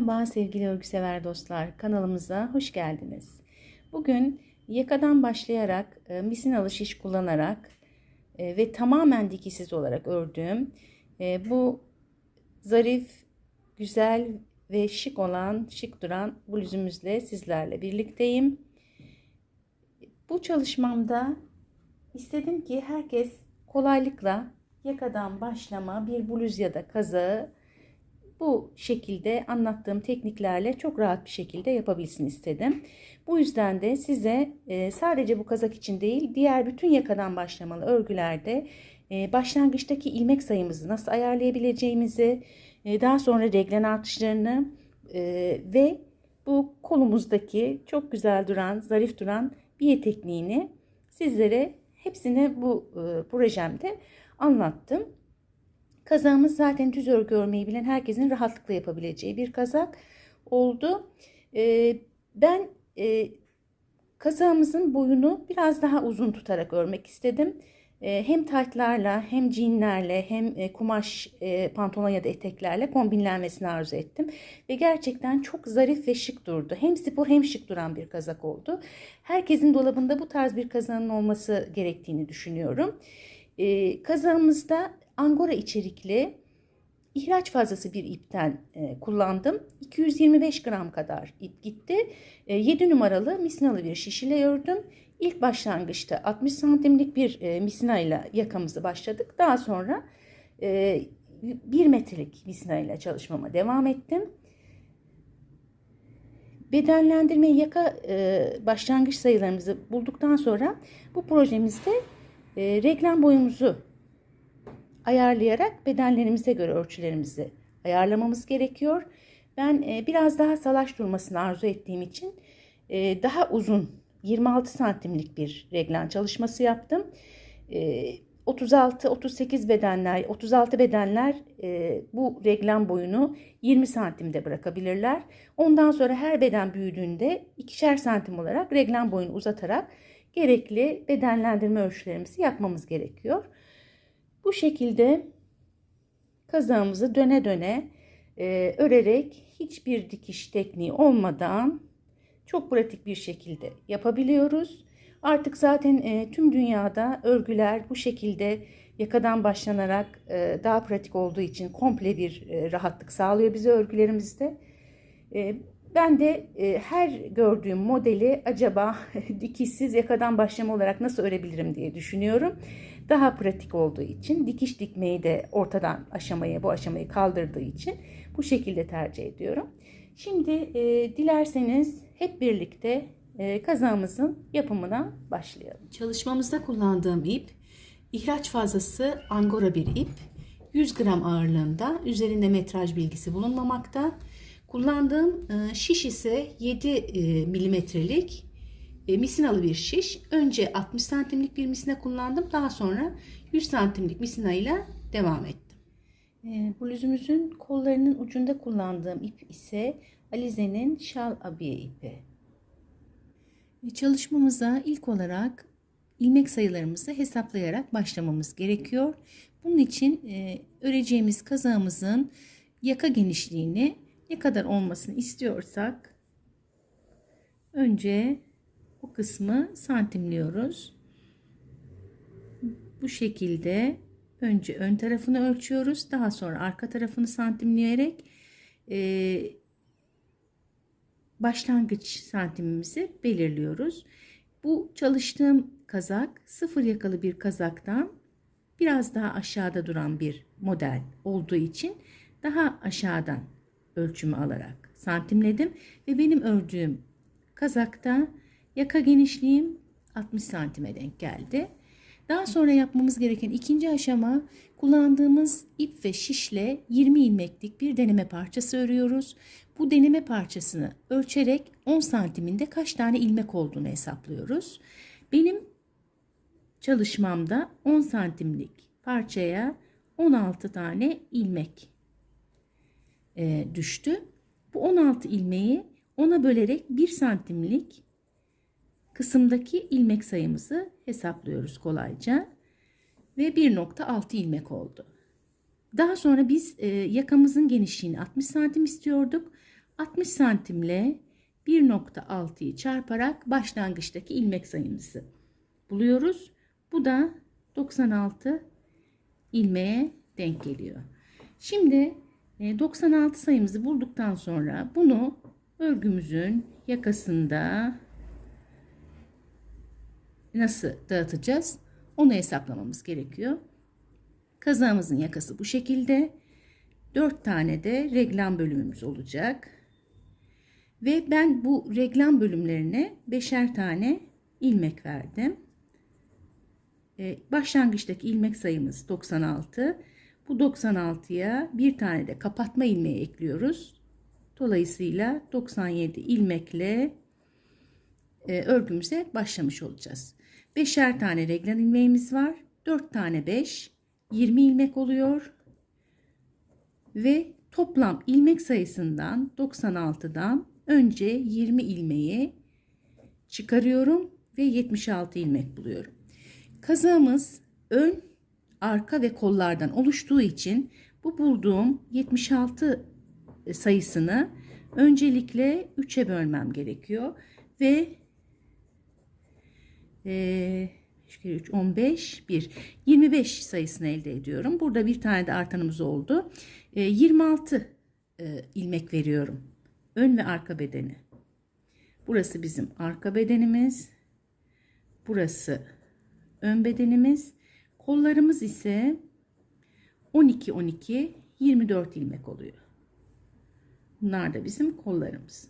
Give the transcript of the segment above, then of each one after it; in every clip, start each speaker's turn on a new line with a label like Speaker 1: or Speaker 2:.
Speaker 1: Merhaba sevgili örgüsever dostlar, kanalımıza hoş geldiniz. Bugün yakadan başlayarak misinalı şiş kullanarak ve tamamen dikişsiz olarak ördüğüm bu zarif, güzel ve şık duran bluzumuzla sizlerle birlikteyim. Bu çalışmamda istedim ki herkes kolaylıkla yakadan başlama bir bluz ya da kazağı bu şekilde anlattığım tekniklerle çok rahat bir şekilde yapabilsin istedim. Bu yüzden de size sadece bu kazak için değil, diğer bütün yakadan başlamalı örgülerde başlangıçtaki ilmek sayımızı nasıl ayarlayabileceğimizi, daha sonra reglen artışlarını ve bu kolumuzdaki çok güzel duran, zarif duran biye tekniğini sizlere hepsini bu projemde anlattım. Kazağımız zaten düz örgü örmeyi bilen herkesin rahatlıkla yapabileceği bir kazak oldu. Ben kazağımızın boyunu biraz daha uzun tutarak örmek istedim. Hem taytlarla hem jeanlerle hem kumaş pantolon ya da eteklerle kombinlenmesini arzu ettim. Ve gerçekten çok zarif ve şık durdu. Hem spor hem şık duran bir kazak oldu. Herkesin dolabında bu tarz bir kazağın olması gerektiğini düşünüyorum. Kazağımızda Angora içerikli ihraç fazlası bir ipten kullandım. 225 gram kadar ip gitti. 7 numaralı misinalı bir şiş ile ördüm. İlk başlangıçta 60 santimlik bir misina ile yakamızı başladık. Daha sonra 1 metrelik misina ile çalışmama devam ettim. Bedenlendirme yaka başlangıç sayılarımızı bulduktan sonra bu projemizde reglen boyumuzu ayarlayarak bedenlerimize göre ölçülerimizi ayarlamamız gerekiyor. Ben biraz daha salaş durmasını arzu ettiğim için daha uzun 26 santimlik bir reglen çalışması yaptım. 36-38 bedenler, 36 bedenler bu reglen boyunu 20 santimde bırakabilirler. Ondan sonra her beden büyüdüğünde 2'şer santim olarak reglen boyunu uzatarak gerekli bedenlendirme ölçülerimizi yapmamız gerekiyor. Bu şekilde kazağımızı döne döne örerek hiçbir dikiş tekniği olmadan çok pratik bir şekilde yapabiliyoruz. Artık zaten tüm dünyada örgüler bu şekilde yakadan başlanarak daha pratik olduğu için komple bir rahatlık sağlıyor bize örgülerimizde. Ben de her gördüğüm modeli acaba dikişsiz yakadan başlama olarak nasıl örebilirim diye düşünüyorum. Daha pratik olduğu için, dikiş dikmeyi de ortadan bu aşamayı kaldırdığı için bu şekilde tercih ediyorum. Şimdi dilerseniz hep birlikte kazağımızın yapımına başlayalım. Çalışmamızda kullandığım ip ihraç fazlası Angora bir ip. 100 gram ağırlığında, üzerinde metraj bilgisi bulunmamakta. Kullandığım şiş ise 7 milimetrelik misinalı bir şiş. Önce 60 santimlik bir misina kullandım. Daha sonra 100 santimlik misina ile devam ettim. Bluzumuzun kollarının ucunda kullandığım ip ise Alize'nin şal abiye ipi. Çalışmamıza ilk olarak ilmek sayılarımızı hesaplayarak başlamamız gerekiyor. Bunun için öreceğimiz kazağımızın yaka genişliğini ne kadar olmasını istiyorsak önce bu kısmı santimliyoruz. Bu şekilde önce ön tarafını ölçüyoruz. Daha sonra arka tarafını santimleyerek başlangıç santimimizi belirliyoruz. Bu çalıştığım kazak sıfır yakalı bir kazaktan biraz daha aşağıda duran bir model olduğu için daha aşağıdan ölçümü alarak santimledim ve benim ördüğüm kazakta yaka genişliğim 60 santime denk geldi. Daha sonra yapmamız gereken ikinci aşama, kullandığımız ip ve şişle 20 ilmeklik bir deneme parçası örüyoruz. Bu deneme parçasını ölçerek 10 santiminde kaç tane ilmek olduğunu hesaplıyoruz. Benim çalışmamda 10 santimlik parçaya 16 tane ilmek düştü. Bu 16 ilmeği 10'a bölerek 1 santimlik kısımdaki ilmek sayımızı hesaplıyoruz kolayca ve 1,6 ilmek oldu. Daha sonra biz yakamızın genişliğini 60 santim istiyorduk. 60 santimle 1.6'yı çarparak başlangıçtaki ilmek sayımızı buluyoruz. Bu da 96 ilmeğe denk geliyor. Şimdi 96 sayımızı bulduktan sonra bunu örgümüzün yakasında nasıl dağıtacağız? Onu hesaplamamız gerekiyor. Kazağımızın yakası bu şekilde. 4 tane de reglan bölümümüz olacak. Ve ben bu reglan bölümlerine 5'er tane ilmek verdim. Başlangıçtaki ilmek sayımız 96. Bu 96'ya bir tane de kapatma ilmeği ekliyoruz. Dolayısıyla 97 ilmekle örgümüze başlamış olacağız. 5'er tane reglan ilmeğimiz var. 4 tane 5, 20 ilmek oluyor. Ve toplam ilmek sayısından 96'dan önce 20 ilmeği çıkarıyorum ve 76 ilmek buluyorum. Kazağımız ön, arka ve kollardan oluştuğu için bu bulduğum 76 sayısını öncelikle 3'e bölmem gerekiyor ve 3, 15, 1, 25 sayısını elde ediyorum. Burada bir tane de artanımız oldu. 26 ilmek veriyorum. Ön ve arka bedeni. Burası bizim arka bedenimiz. Burası ön bedenimiz. Kollarımız ise 12, 12, 24 ilmek oluyor. Bunlar da bizim kollarımız.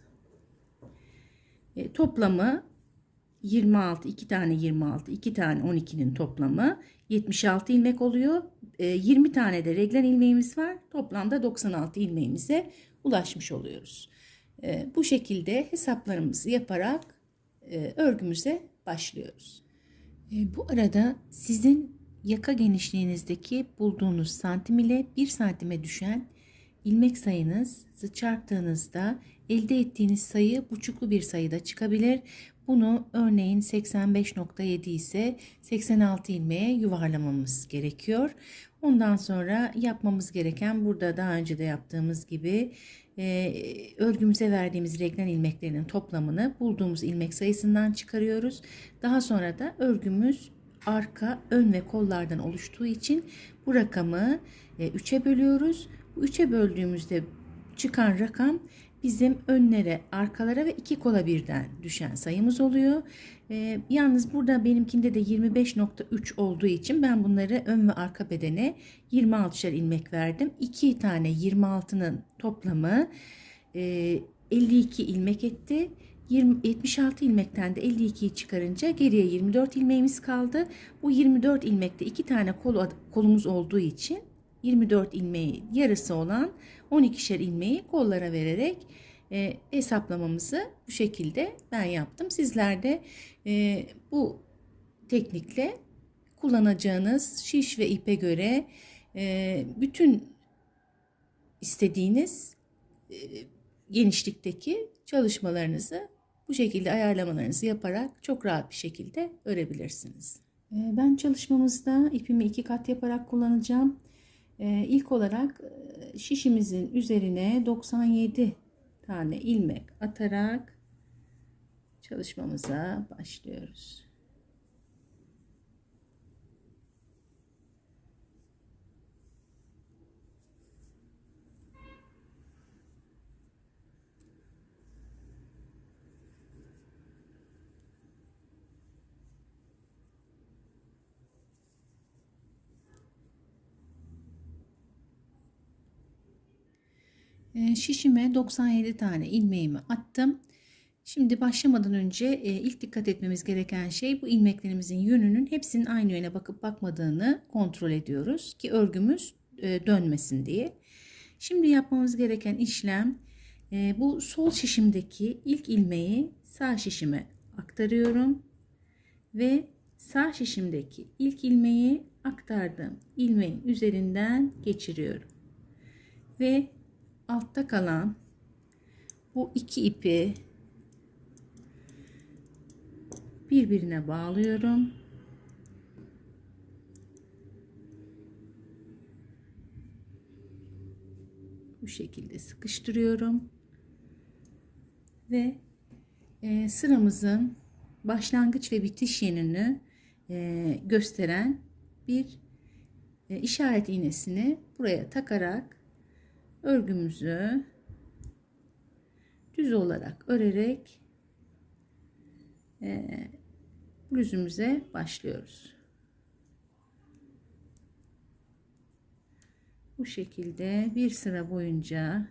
Speaker 1: Toplamı 26, 2 tane 26, 2 tane 12'nin toplamı 76 ilmek oluyor. 20 tane de reglan ilmeğimiz var. Toplamda 96 ilmeğimize ulaşmış oluyoruz. Bu şekilde hesaplarımızı yaparak örgümüze başlıyoruz. Bu arada sizin yaka genişliğinizdeki bulduğunuz santim ile 1 santime düşen ilmek sayınızı çarptığınızda elde ettiğiniz sayı buçuklu bir sayıda çıkabilir. Bunu örneğin 85.7 ise 86 ilmeğe yuvarlamamız gerekiyor. Ondan sonra yapmamız gereken, burada daha önce de yaptığımız gibi örgümüze verdiğimiz reglan ilmeklerinin toplamını bulduğumuz ilmek sayısından çıkarıyoruz. Daha sonra da örgümüz arka, ön ve kollardan oluştuğu için bu rakamı 3'e bölüyoruz. Bu 3'e böldüğümüzde çıkan rakam bizim önlere, arkalara ve 2 kola birden düşen sayımız oluyor. Yalnız burada benimkinde de 25.3 olduğu için ben bunları ön ve arka bedene 26'şer ilmek verdim. 2 tane 26'nın toplamı 52 ilmek etti. 76 ilmekten de 52'yi çıkarınca geriye 24 ilmeğimiz kaldı. Bu 24 ilmekte 2 tane kolumuz olduğu için 24 ilmeği yarısı olan 12'şer ilmeği kollara vererek hesaplamamızı bu şekilde ben yaptım. Sizler de bu teknikle kullanacağınız şiş ve ipe göre bütün istediğiniz genişlikteki çalışmalarınızı bu şekilde ayarlamalarınızı yaparak çok rahat bir şekilde örebilirsiniz. Ben çalışmamızda ipimi 2 kat yaparak kullanacağım. İlk olarak şişimizin üzerine 97 tane ilmek atarak çalışmamıza başlıyoruz. Şişime 97 tane ilmeğimi attım. Şimdi başlamadan önce ilk dikkat etmemiz gereken şey, bu ilmeklerimizin yönünün hepsinin aynı yöne bakıp bakmadığını kontrol ediyoruz ki örgümüz dönmesin diye. Şimdi yapmamız gereken işlem, bu sol şişimdeki ilk ilmeği sağ şişime aktarıyorum ve sağ şişimdeki ilk ilmeği aktardığım ilmeğin üzerinden geçiriyorum ve altta kalan bu iki ipi birbirine bağlıyorum. Bu şekilde sıkıştırıyorum. Ve sıramızın başlangıç ve bitiş yönünü gösteren bir işaret iğnesini buraya takarak örgümüzü düz olarak örerek bluzumuza başlıyoruz. Bu şekilde bir sıra boyunca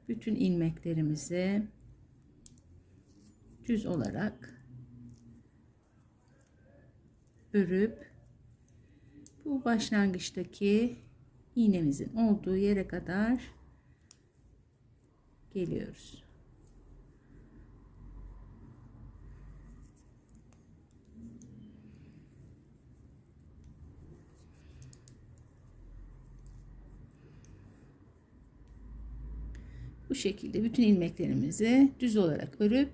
Speaker 1: bütün ilmeklerimizi düz olarak örüp bu başlangıçtaki iğnemizin olduğu yere kadar geliyoruz. Bu şekilde bütün ilmeklerimizi düz olarak örüp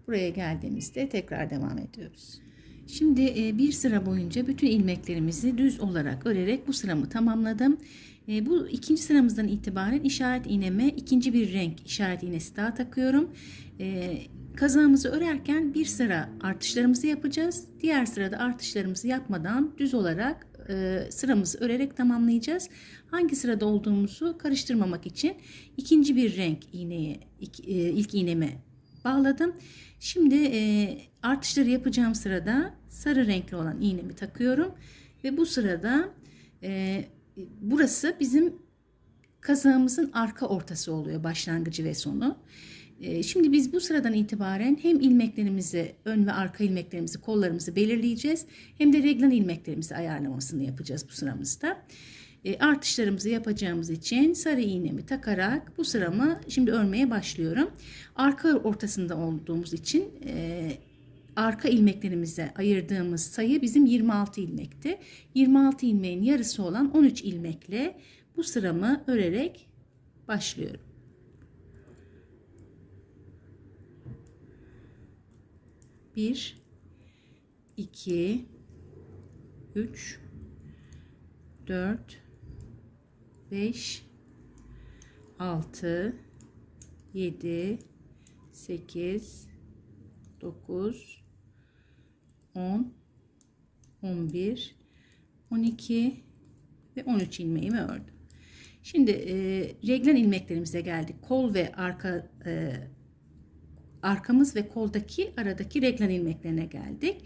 Speaker 1: buraya geldiğimizde tekrar devam ediyoruz. Şimdi bir sıra boyunca bütün ilmeklerimizi düz olarak örerek bu sıramı tamamladım. Bu ikinci sıramızdan itibaren işaret iğneme ikinci bir renk işaret iğnesi daha takıyorum. Kazağımızı örerken bir sıra artışlarımızı yapacağız. Diğer sırada artışlarımızı yapmadan düz olarak sıramızı örerek tamamlayacağız. Hangi sırada olduğumuzu karıştırmamak için ikinci bir renk iğneyi ilk iğneme bağladım. Şimdi artışları yapacağım sırada sarı renkli olan iğnemi takıyorum ve bu sırada burası bizim kazağımızın arka ortası oluyor, başlangıcı ve sonu. Şimdi biz bu sıradan itibaren hem ilmeklerimizi, ön ve arka ilmeklerimizi, kollarımızı belirleyeceğiz. Hem de reglan ilmeklerimizi ayarlamasını yapacağız bu sıramızda. Artışlarımızı yapacağımız için sarı iğnemi takarak bu sıramı şimdi örmeye başlıyorum. Arka ortasında olduğumuz için arka ilmeklerimize ayırdığımız sayı bizim 26 ilmekti. 26 ilmeğin yarısı olan 13 ilmekle bu sıramı örerek başlıyorum. Bir, 2, 3, 4, 5, 6, 7, 8, 9, 10, 11, 12 ve 13 ilmeğimi ördüm. Şimdi reglan ilmeklerimize geldik. Kol ve arkamız ve koldaki aradaki reglan ilmeklerine geldik.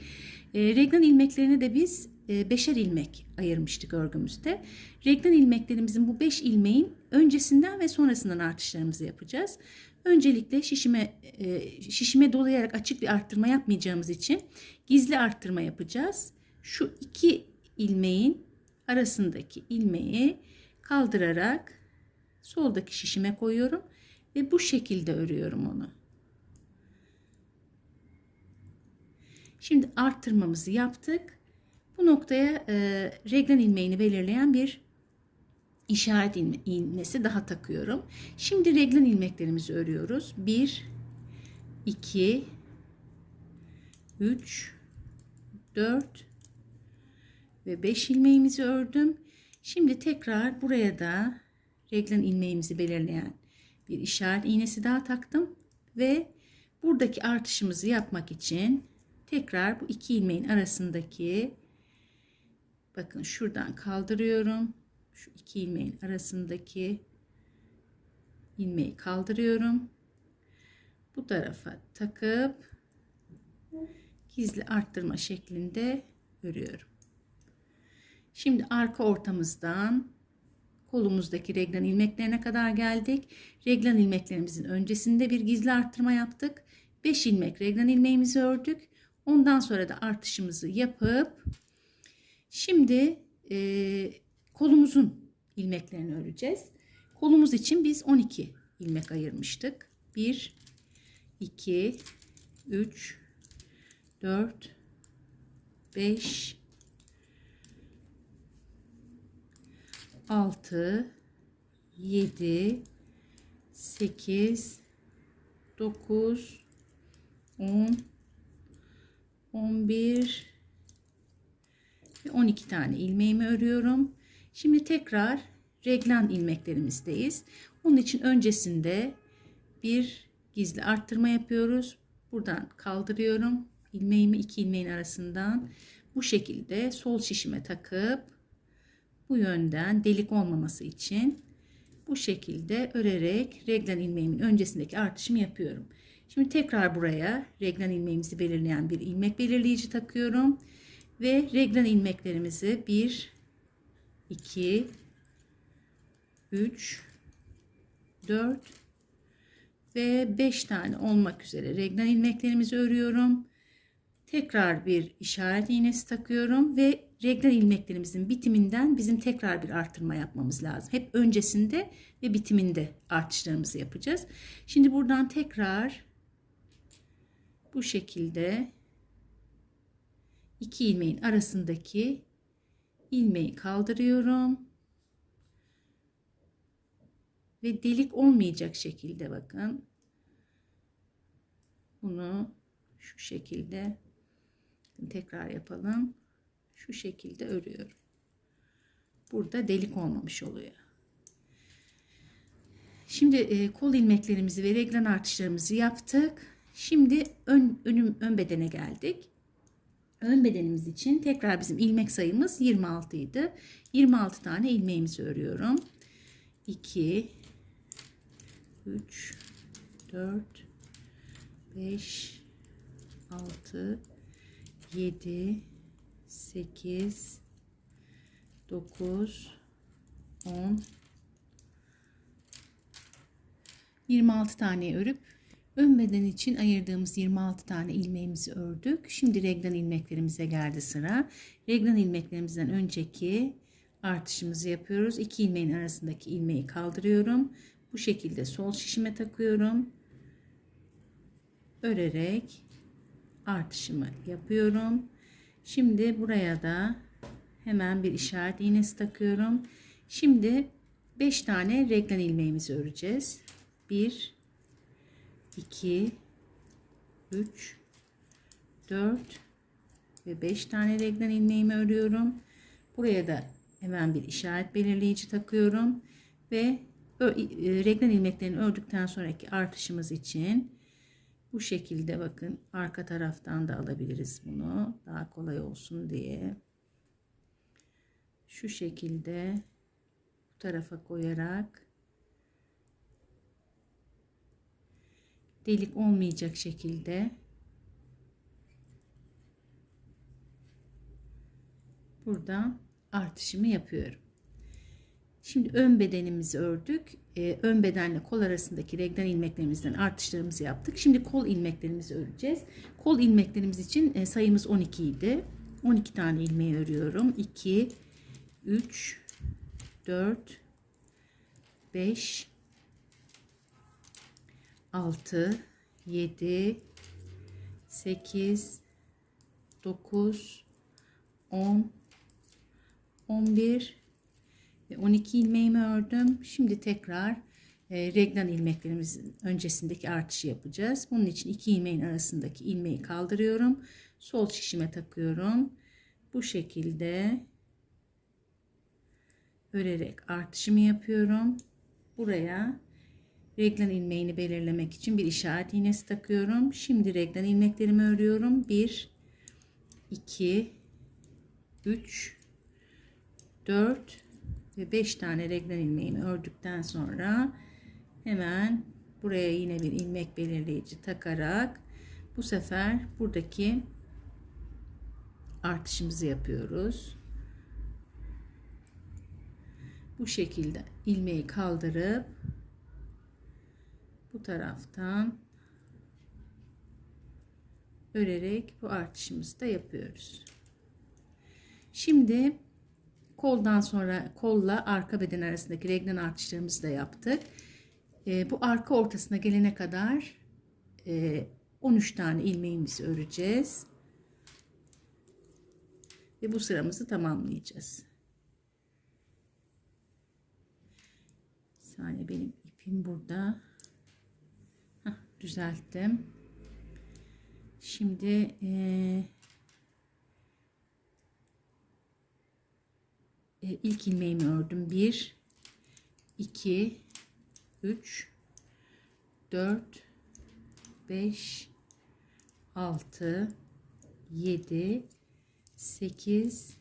Speaker 1: Reglan ilmeklerine de biz 5'er ilmek ayırmıştık örgümüzde. Reglan ilmeklerimizin bu 5 ilmeğin öncesinden ve sonrasından artışlarımızı yapacağız. Öncelikle şişime dolayarak açık bir arttırma yapmayacağımız için gizli arttırma yapacağız. Şu iki ilmeğin arasındaki ilmeği kaldırarak soldaki şişime koyuyorum ve bu şekilde örüyorum onu. Şimdi arttırmamızı yaptık. Bu noktaya reglan ilmeğini belirleyen bir işaret ilmesi daha takıyorum. Şimdi reglan ilmeklerimizi örüyoruz. 1, 2, 3, 4 ve 5 ilmeğimizi ördüm. Şimdi tekrar buraya da reglan ilmeğimizi belirleyen bir işaret iğnesi daha taktım ve buradaki artışımızı yapmak için tekrar bu iki ilmeğin arasındaki, bakın şuradan kaldırıyorum. Şu iki ilmeğin arasındaki ilmeği kaldırıyorum. Bu tarafa takıp gizli arttırma şeklinde örüyorum. Şimdi arka ortamızdan kolumuzdaki reglan ilmeklerine kadar geldik. Reglan ilmeklerimizin öncesinde bir gizli arttırma yaptık. 5 ilmek reglan ilmeğimizi ördük. Ondan sonra da artışımızı yapıp şimdi kolumuzun ilmeklerini öreceğiz. Kolumuz için biz 12 ilmek ayırmıştık. 1, 2, 3, 4, 5, 6, 7, 8, 9, 10, 11 ve 12 tane ilmeğimi örüyorum. Şimdi tekrar reglan ilmeklerimizdeyiz. Onun için öncesinde bir gizli arttırma yapıyoruz. Buradan kaldırıyorum ilmeğimi, iki ilmeğin arasından bu şekilde sol şişime takıp bu yönden delik olmaması için bu şekilde örerek reglen ilmeğimin öncesindeki artışımı yapıyorum. Şimdi tekrar buraya reglen ilmeğimizi belirleyen bir ilmek belirleyici takıyorum ve reglen ilmeklerimizi 1 2 3 4 ve 5 tane olmak üzere reglen ilmeklerimizi örüyorum. Tekrar bir işaret iğnesi takıyorum ve reglen ilmeklerimizin bitiminden bizim tekrar bir artırma yapmamız lazım. Hep öncesinde ve bitiminde artışlarımızı yapacağız. Şimdi buradan tekrar bu şekilde iki ilmeğin arasındaki ilmeği kaldırıyorum. Ve delik olmayacak şekilde bakın. Bunu şu şekilde tekrar yapalım. Şu şekilde örüyorum. Burada delik olmamış oluyor. Şimdi kol ilmeklerimizi ve reglen artışlarımızı yaptık. Şimdi ön bedene geldik. Ön bedenimiz için tekrar bizim ilmek sayımız 26 idi. 26 tane ilmeğimizi örüyorum. 2 3 4 5 6 7 8 9 10 26 tane örüp ön beden için ayırdığımız 26 tane ilmeğimizi ördük. Şimdi reglen ilmeklerimize geldi sıra. Reglen ilmeklerimizden önceki artışımızı yapıyoruz. İki ilmeğin arasındaki ilmeği kaldırıyorum. Bu şekilde sol şişime takıyorum. Örerek artışımı yapıyorum. Şimdi buraya da hemen bir işaret iğnesi takıyorum. Şimdi 5 tane reglen ilmeğimizi öreceğiz. 1 2 3 4 ve 5 tane reglen ilmeğimi örüyorum. Buraya da hemen bir işaret belirleyici takıyorum ve reglen ilmeklerini ördükten sonraki artışımız için bu şekilde bakın arka taraftan da alabiliriz bunu daha kolay olsun diye şu şekilde bu tarafa koyarak delik olmayacak şekilde burada artışımı yapıyorum. Şimdi ön bedenimizi ördük. Ön bedenle kol arasındaki reglen ilmeklerimizden artışlarımızı yaptık. Şimdi kol ilmeklerimizi öreceğiz. Kol ilmeklerimiz için sayımız 12 idi. 12 tane ilmeği örüyorum. 2 3 4 5 6 7 8 9 10 11 ve 12 ilmeğimi ördüm. Şimdi tekrar reglen ilmeklerimizin öncesindeki artışı yapacağız. Bunun için iki ilmeğin arasındaki ilmeği kaldırıyorum. Sol şişime takıyorum. Bu şekilde örerek artışımı yapıyorum. Buraya reglen ilmeğini belirlemek için bir işaret iğnesi takıyorum. Şimdi reglen ilmeklerimi örüyorum. 1 2 3 4 ve 5 tane reglen ilmeğimi ördükten sonra hemen buraya yine bir ilmek belirleyici takarak bu sefer buradaki artışımızı yapıyoruz. Bu şekilde ilmeği kaldırıp bu taraftan örerek bu artışımızı da yapıyoruz. Şimdi koldan sonra kolla arka beden arasındaki reglen artışlarımızı da yaptık. Bu arka ortasına gelene kadar 13 tane ilmeğimizi öreceğiz. Ve bu sıramızı tamamlayacağız. Bir saniye benim ipim burada. Düzelttim. Şimdi ilk ilmeğimi ördüm. 1 2 3 4 5, 6, 7, 8,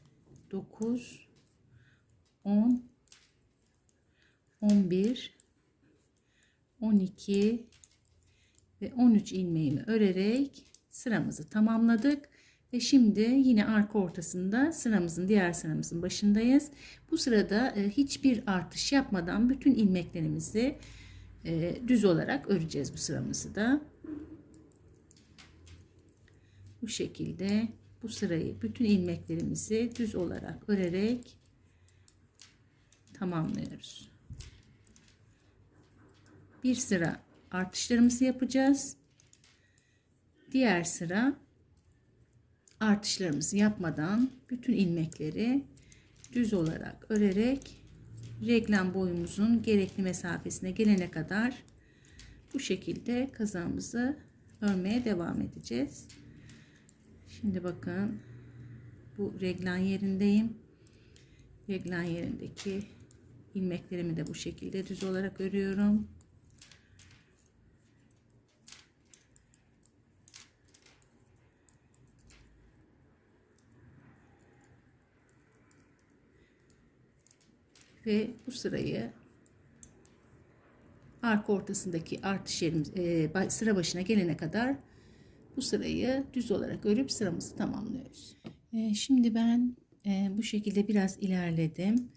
Speaker 1: 9, 10, 11, 12 ve 13 ilmeğimi örerek sıramızı tamamladık. Ve şimdi yine arka ortasında diğer sıramızın başındayız. Bu sırada hiçbir artış yapmadan bütün ilmeklerimizi düz olarak öreceğiz bu sıramızı da. Bu şekilde bu sırayı bütün ilmeklerimizi düz olarak örerek tamamlıyoruz. Bir sıra artışlarımızı yapacağız. Diğer sıra artışlarımızı yapmadan bütün ilmekleri düz olarak örerek reglen boyumuzun gerekli mesafesine gelene kadar bu şekilde kazağımızı örmeye devam edeceğiz. Şimdi bakın, bu reglen yerindeyim. Reglen yerindeki ilmeklerimi de bu şekilde düz olarak örüyorum. Ve bu sırayı arka ortasındaki artış yerimiz sıra başına gelene kadar bu sırayı düz olarak örüp sıramızı tamamlıyoruz. Şimdi ben bu şekilde biraz ilerledim.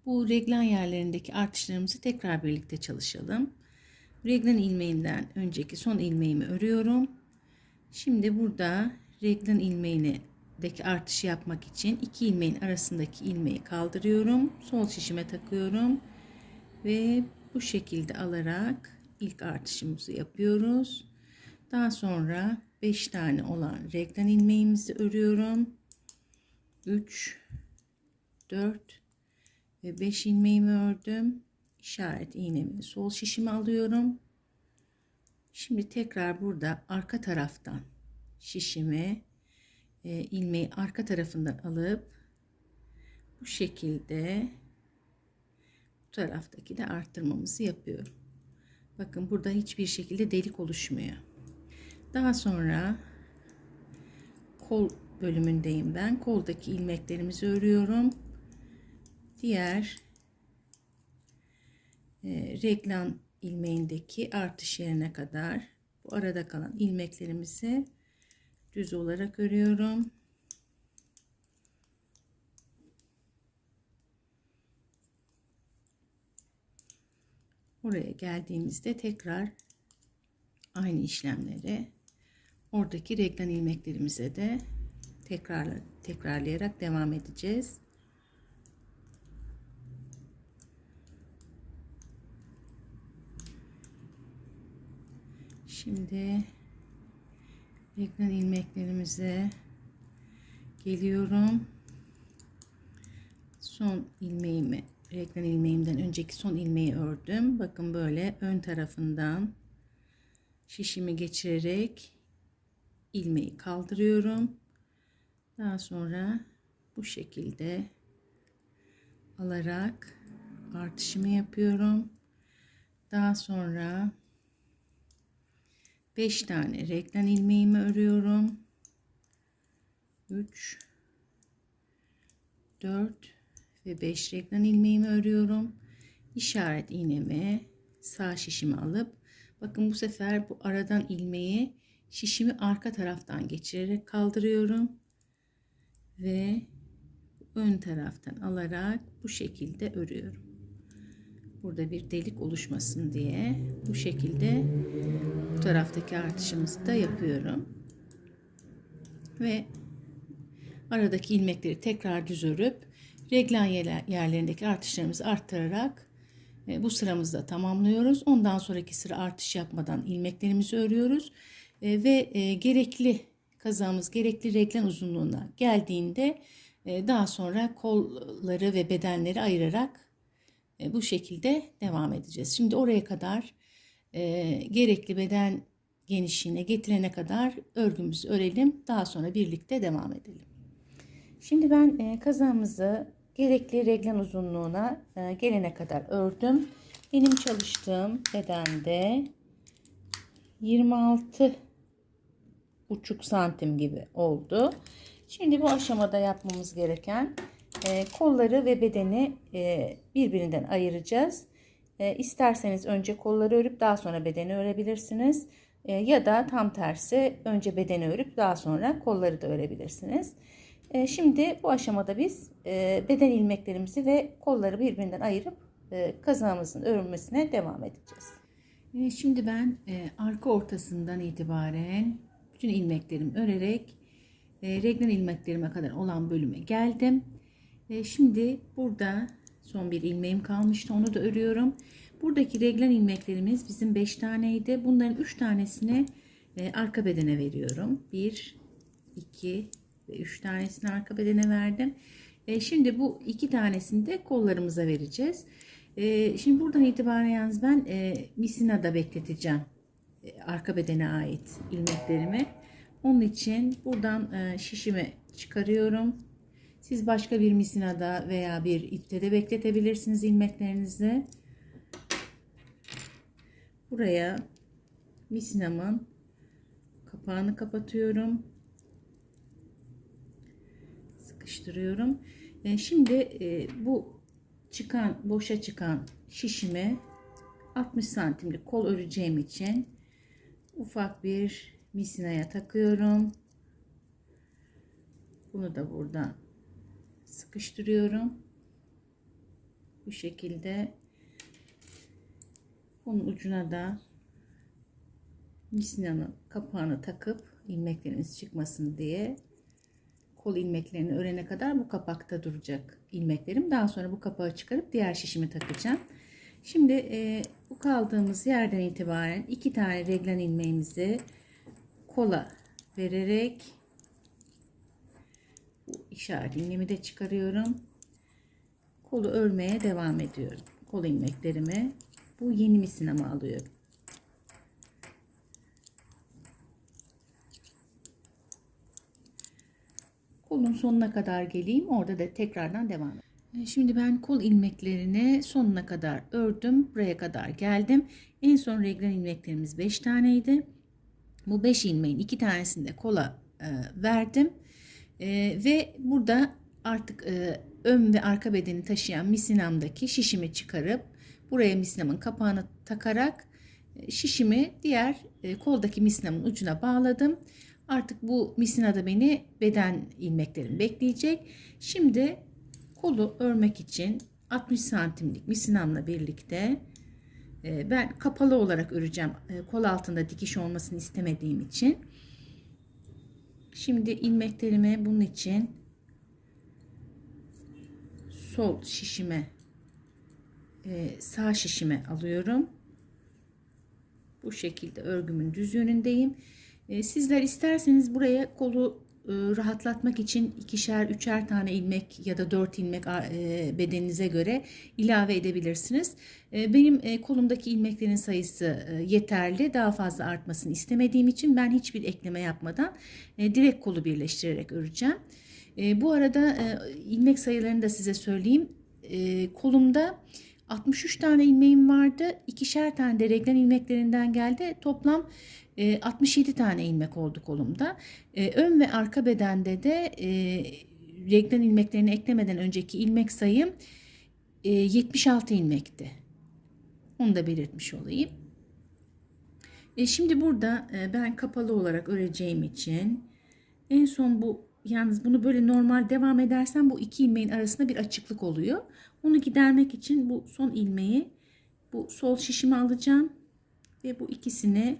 Speaker 1: Bu reglen yerlerindeki artışlarımızı tekrar birlikte çalışalım. Reglen ilmeğinden önceki son ilmeğimi örüyorum. Şimdi burada reglen ilmeğindeki artışı yapmak için iki ilmeğin arasındaki ilmeği kaldırıyorum. Sol şişime takıyorum ve bu şekilde alarak ilk artışımızı yapıyoruz. Daha sonra 5 tane olan reglen ilmeğimizi örüyorum. 3, 4 ve 5 ilmeğimi ördüm. İşaret iğnemi sol şişime alıyorum. Şimdi tekrar burada arka taraftan şişimi ilmeği arka tarafından alıp bu şekilde bu taraftaki de arttırmamızı yapıyorum. Bakın, burada hiçbir şekilde delik oluşmuyor. Daha sonra kol bölümündeyim ben. Koldaki ilmeklerimizi örüyorum. Diğer reglen ilmeğindeki artış yerine kadar bu arada kalan ilmeklerimizi düz olarak örüyorum. Oraya geldiğimizde tekrar aynı işlemleri oradaki reglen ilmeklerimize de tekrarlayarak devam edeceğiz. Şimdi reglen ilmeklerimize geliyorum. Son ilmeğimi, reglen ilmeğimden önceki son ilmeği ördüm. Bakın, böyle ön tarafından şişimi geçirerek ilmeği kaldırıyorum. Daha sonra bu şekilde alarak artışımı yapıyorum. Daha sonra 5 tane reglen ilmeğimi örüyorum. 3, 4 ve 5 reglen ilmeğimi örüyorum. İşaret iğnemi sağ şişime alıp, bakın bu sefer bu aradan ilmeği şişimi arka taraftan geçirerek kaldırıyorum ve ön taraftan alarak bu şekilde örüyorum. Burada bir delik oluşmasın diye bu şekilde bu taraftaki artışımızı da yapıyorum. Ve aradaki ilmekleri tekrar düz örüp reglen yerlerindeki artışlarımızı arttırarak bu sıramızı da tamamlıyoruz. Ondan sonraki sıra artış yapmadan ilmeklerimizi örüyoruz ve gerekli kazağımız gerekli reglen uzunluğuna geldiğinde daha sonra kolları ve bedenleri ayırarak bu şekilde devam edeceğiz. Şimdi oraya kadar gerekli beden genişliğine getirene kadar örgümüzü örelim. Daha sonra birlikte devam edelim. Şimdi ben kazağımızı gerekli reglen uzunluğuna gelene kadar ördüm. Benim çalıştığım bedende 26 buçuk santim gibi oldu. Şimdi bu aşamada yapmamız gereken kolları ve bedeni birbirinden ayıracağız. İsterseniz önce kolları örüp daha sonra bedeni örebilirsiniz. Ya da tam tersi önce bedeni örüp daha sonra kolları da örebilirsiniz. Şimdi bu aşamada biz beden ilmeklerimizi ve kolları birbirinden ayırıp kazağımızın örülmesine devam edeceğiz. Şimdi ben arka ortasından itibaren bütün ilmeklerimi örerek reglen ilmeklerime kadar olan bölüme geldim. Şimdi burada son bir ilmeğim kalmıştı, onu da örüyorum. Buradaki reglen ilmeklerimiz bizim 5 taneydi. Bunların 3 tanesini arka bedene veriyorum. 1, 2 ve 3 tanesini arka bedene verdim. Şimdi bu 2 tanesini de kollarımıza vereceğiz. Şimdi buradan itibaren yalnız ben misinada bekleteceğim arka bedene ait ilmeklerimi. Onun için buradan şişimi çıkarıyorum. Siz başka bir misinada veya bir ipte de bekletebilirsiniz ilmeklerinizi. Buraya misinamın kapağını kapatıyorum. Sıkıştırıyorum. Şimdi bu boşa çıkan şişimi 60 santimlik kol öreceğim için ufak bir misinaya takıyorum. Bunu da buradan sıkıştırıyorum. Bu şekilde bunun ucuna da misinanın kapağını takıp ilmeklerimiz çıkmasın diye kol ilmeklerini örene kadar bu kapakta duracak ilmeklerim. Daha sonra bu kapağı çıkarıp diğer şişimi takacağım. Şimdi bu kaldığımız yerden itibaren 2 tane reglen ilmeğimizi kola vererek bu işaret ilmeğimi de çıkarıyorum. Kolu örmeye devam ediyorum. Kol ilmeklerimi bu yeni misinama alıyorum. Kolun sonuna kadar geleyim. Orada da tekrardan devam edeyim. Şimdi ben kol ilmeklerini sonuna kadar ördüm. Buraya kadar geldim. En son reglen ilmeklerimiz 5 taneydi. Bu 5 ilmeğin 2 tanesini de kola verdim. Ve burada artık ön ve arka bedeni taşıyan misinamdaki şişimi çıkarıp buraya misinamın kapağını takarak şişimi diğer koldaki misinamın ucuna bağladım. Artık bu misinada beni beden ilmeklerim bekleyecek. Şimdi kolu örmek için 60 santimlik misinamla birlikte ben kapalı olarak öreceğim. Kol altında dikiş olmasını istemediğim için. Şimdi ilmeklerimi bunun için sol şişime sağ şişime alıyorum. Bu şekilde örgümün düz yönündeyim. Sizler isterseniz buraya kolu rahatlatmak için 2'şer 3'er tane ilmek ya da 4 ilmek bedeninize göre ilave edebilirsiniz. Benim kolumdaki ilmeklerin sayısı yeterli. Daha fazla artmasını istemediğim için ben hiçbir ekleme yapmadan direkt kolu birleştirerek öreceğim. Bu arada ilmek sayılarını da size söyleyeyim. Kolumda 63 tane ilmeğim vardı. 2'şer tane de reglen ilmeklerinden geldi. Toplam 67 tane ilmek oldu kolumda. Ön ve arka bedende de reglen ilmeklerini eklemeden önceki ilmek sayım 76 ilmekti. Onu da belirtmiş olayım. Şimdi burada ben kapalı olarak öreceğim için en son yalnız bunu böyle normal devam edersem bu iki ilmeğin arasında bir açıklık oluyor. Onu gidermek için bu son ilmeği bu sol şişime alacağım ve bu ikisini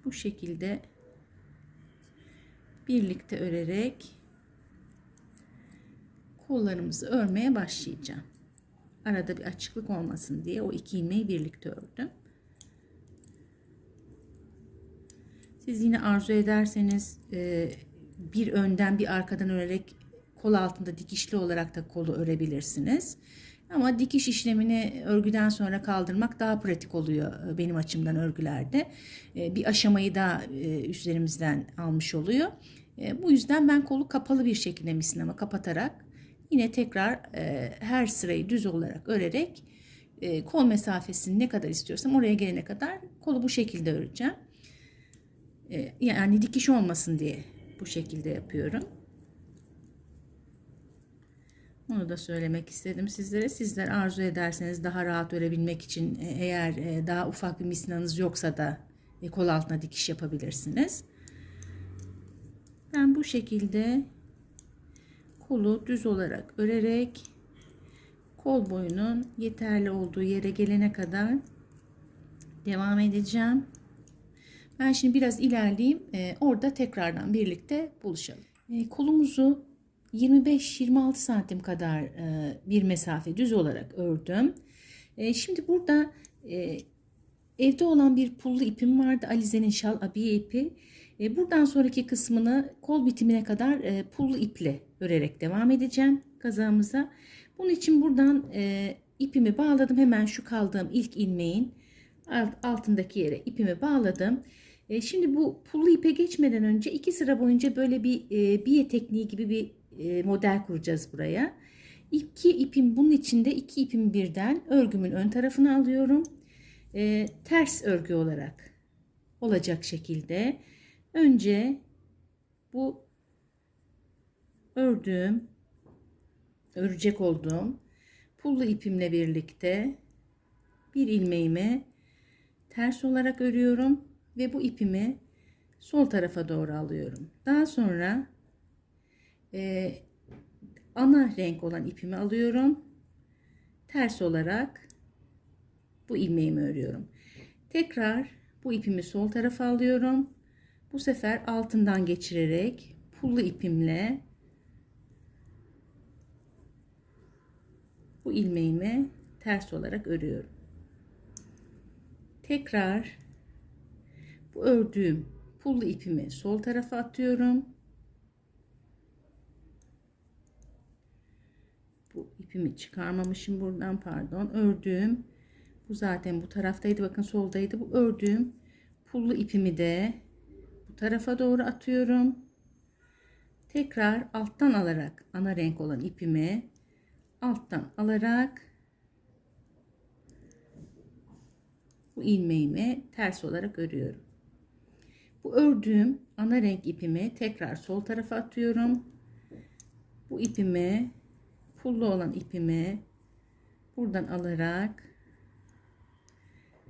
Speaker 1: bu şekilde birlikte örerek kollarımızı örmeye başlayacağım. Arada bir açıklık olmasın diye o iki ilmeği birlikte ördüm. Siz yine arzu ederseniz bir önden bir arkadan örerek kol altında dikişli olarak da kolu örebilirsiniz. Ama dikiş işlemini örgüden sonra kaldırmak daha pratik oluyor benim açımdan örgülerde. Bir aşamayı daha üstlerimizden almış oluyor. Bu yüzden ben kolu kapalı bir şekilde misinama kapatarak yine tekrar her sırayı düz olarak örerek kol mesafesini ne kadar istiyorsam oraya gelene kadar kolu bu şekilde öreceğim. Yani dikiş olmasın diye bu şekilde yapıyorum. Onu da söylemek istedim sizlere. Sizler arzu ederseniz daha rahat örebilmek için eğer daha ufak bir misnanız yoksa da kol altına dikiş yapabilirsiniz. Ben bu şekilde kolu düz olarak örerek kol boyunun yeterli olduğu yere gelene kadar devam edeceğim. Ben şimdi biraz ilerleyeyim. Orada tekrardan birlikte buluşalım. Kolumuzu 25-26 santim kadar bir mesafe düz olarak ördüm. Şimdi burada evde olan bir pullu ipim vardı. Alize'nin şal abiye ipi. Buradan sonraki kısmını kol bitimine kadar pullu iple örerek devam edeceğim kazağımıza. Bunun için buradan ipimi bağladım. Hemen şu kaldığım ilk ilmeğin altındaki yere ipimi bağladım. Şimdi bu pullu ipe geçmeden önce 2 sıra boyunca böyle bir biye tekniği gibi bir model kuracağız buraya. Bunun içinde 2 ipimi birden örgümün ön tarafına alıyorum. Ters örgü olarak olacak şekilde önce bu örecek olduğum pullu ipimle birlikte bir ilmeğimi ters olarak örüyorum ve bu ipimi sol tarafa doğru alıyorum. Daha sonra ana renk olan ipimi alıyorum. Ters olarak bu ilmeğimi örüyorum. Tekrar bu ipimi sol tarafa alıyorum. Bu sefer altından geçirerek pullu ipimle bu ilmeğimi ters olarak örüyorum. Tekrar bu ördüğüm pullu ipimi sol tarafa atıyorum. Bu ipimi çıkarmamışım buradan, pardon. Ördüğüm, bu zaten bu taraftaydı, bakın soldaydı. Bu ördüğüm pullu ipimi de bu tarafa doğru atıyorum. Tekrar alttan alarak ana renk olan ipimi alttan alarak bu ilmeğimi ters olarak örüyorum. Bu ördüğüm ana renk ipimi tekrar sol tarafa atıyorum. Bu ipimi, pullu olan ipimi buradan alarak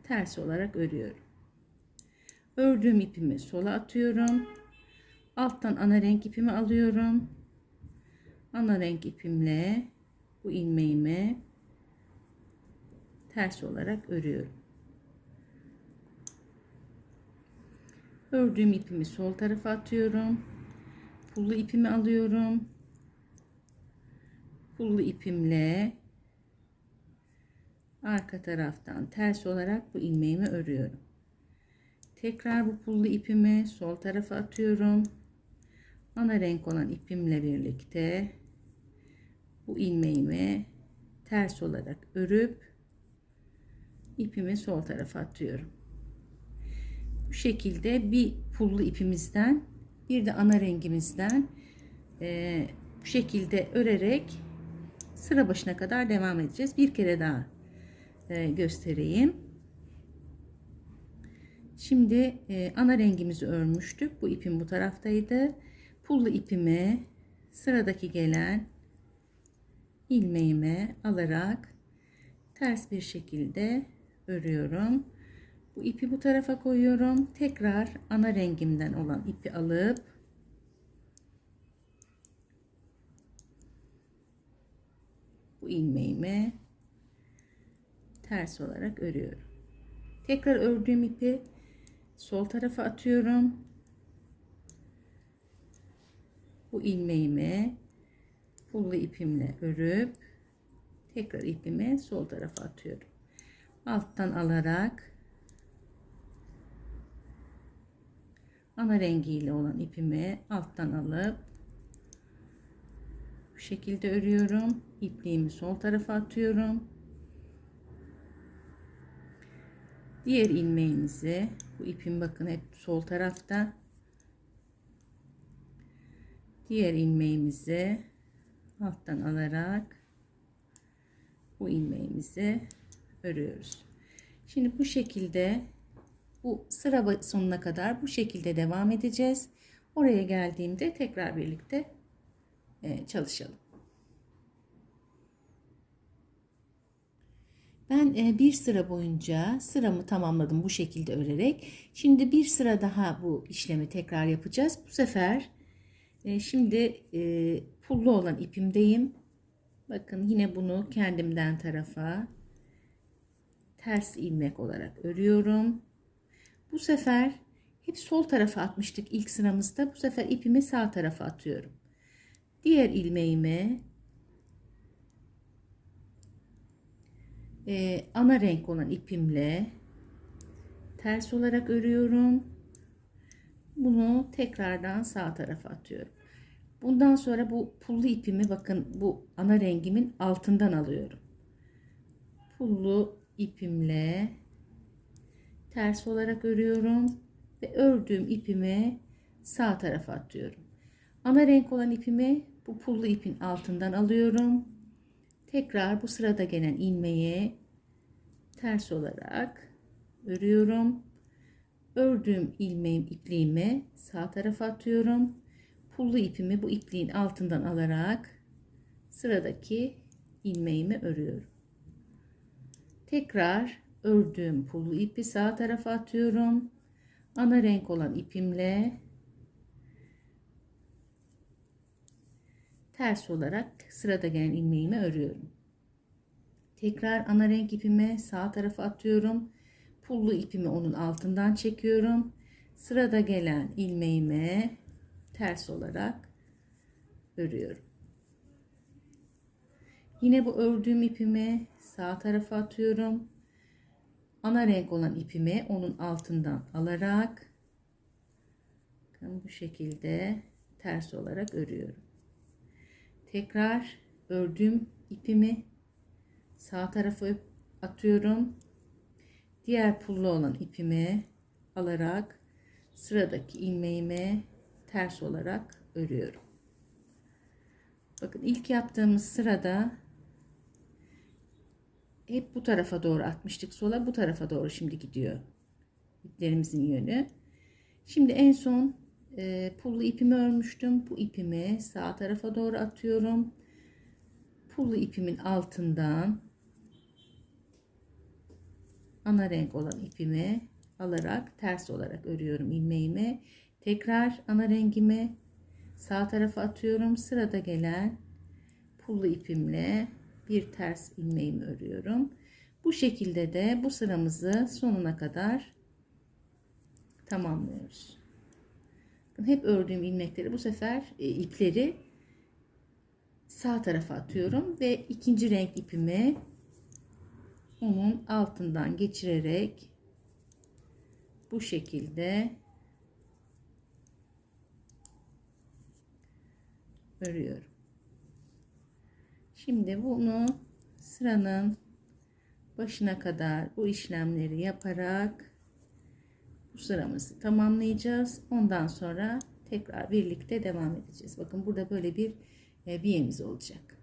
Speaker 1: ters olarak örüyorum. Ördüğüm ipimi sola atıyorum. Alttan ana renk ipimi alıyorum. Ana renk ipimle bu ilmeğimi ters olarak örüyorum. Ördüğüm ipimi sol tarafa atıyorum. Pullu ipimi alıyorum. Pullu ipimle arka taraftan ters olarak bu ilmeğimi örüyorum. Tekrar bu pullu ipimi sol tarafa atıyorum. Ana renk olan ipimle birlikte bu ilmeğimi ters olarak örüp ipimi sol tarafa atıyorum. Bu şekilde bir pullu ipimizden bir de ana rengimizden bu şekilde örerek sıra başına kadar devam edeceğiz. Bir kere daha göstereyim. Şimdi ana rengimizi örmüştük. Bu ipim bu taraftaydı. Pullu ipimi sıradaki gelen ilmeğime alarak ters bir şekilde örüyorum. Bu ipi bu tarafa koyuyorum. Tekrar ana rengimden olan ipi alıp bu ilmeğimi ters olarak örüyorum. Tekrar ördüğüm ipi sol tarafa atıyorum. Bu ilmeğimi pullu ipimle örüp tekrar ipimi sol tarafa atıyorum. Alttan alarak ana rengiyle olan ipimi alttan alıp bu şekilde örüyorum. İpliğimi sol tarafa atıyorum. Diğer ilmeğimizi, bu ipim bakın hep sol tarafta. Diğer ilmeğimizi alttan alarak bu ilmeğimizi örüyoruz. Şimdi bu şekilde Bu sıra sonuna kadar bu şekilde devam edeceğiz. Oraya geldiğimde tekrar birlikte çalışalım. Ben bir sıra boyunca sıramı tamamladım bu şekilde örerek. Şimdi bir sıra daha bu işlemi tekrar yapacağız. Bu sefer şimdi pullu olan ipimdeyim. Bakın yine bunu kendimden tarafa ters ilmek olarak örüyorum. Bu sefer hep sol tarafa atmıştık ilk sıramızda. Bu sefer ipimi sağ tarafa atıyorum. Diğer ilmeğimi ana renk olan ipimle ters olarak örüyorum. Bunu tekrardan sağ tarafa atıyorum. Bundan sonra bu pullu ipimi bakın bu ana rengimin altından alıyorum. Pullu ipimle ters olarak örüyorum ve ördüğüm ipimi sağ tarafa atıyorum. Ana renk olan ipimi bu pullu ipin altından alıyorum. Tekrar bu sırada gelen ilmeği ters olarak örüyorum. Ördüğüm ipliğimi sağ tarafa atıyorum. Pullu ipimi bu ipliğin altından alarak sıradaki ilmeğimi örüyorum. Tekrar ördüğüm pullu ipi sağ tarafa atıyorum. Ana renk olan ipimle ters olarak sırada gelen ilmeğimi örüyorum. Tekrar ana renk ipimi sağ tarafa atıyorum. Pullu ipimi onun altından çekiyorum. Sırada gelen ilmeğimi ters olarak örüyorum. Yine bu ördüğüm ipimi sağ tarafa atıyorum. Ana renk olan ipimi onun altından alarak bu şekilde ters olarak örüyorum. Tekrar ördüğüm ipimi sağ tarafa atıyorum. Diğer pullu olan ipimi alarak sıradaki ilmeğimi ters olarak örüyorum. Bakın ilk yaptığımız sırada hep bu tarafa doğru atmıştık sola, bu tarafa doğru şimdi gidiyor iplerimizin yönü. Şimdi en son pullu ipimi örmüştüm. Bu ipimi sağ tarafa doğru atıyorum. Pullu ipimin altından ana renk olan ipimi alarak ters olarak örüyorum ilmeğimi. Tekrar ana rengimi sağ tarafa atıyorum. Sırada gelen pullu ipimle bir ters ilmeğimi örüyorum. Bu şekilde de bu sıramızı sonuna kadar tamamlıyoruz. Hep ördüğüm ilmekleri bu sefer ipleri sağ tarafa atıyorum ve ikinci renk ipimi onun altından geçirerek bu şekilde örüyorum. Şimdi bunu sıranın başına kadar bu işlemleri yaparak bu sıramızı tamamlayacağız. Ondan sonra tekrar birlikte devam edeceğiz. Bakın burada böyle bir biyemiz olacak.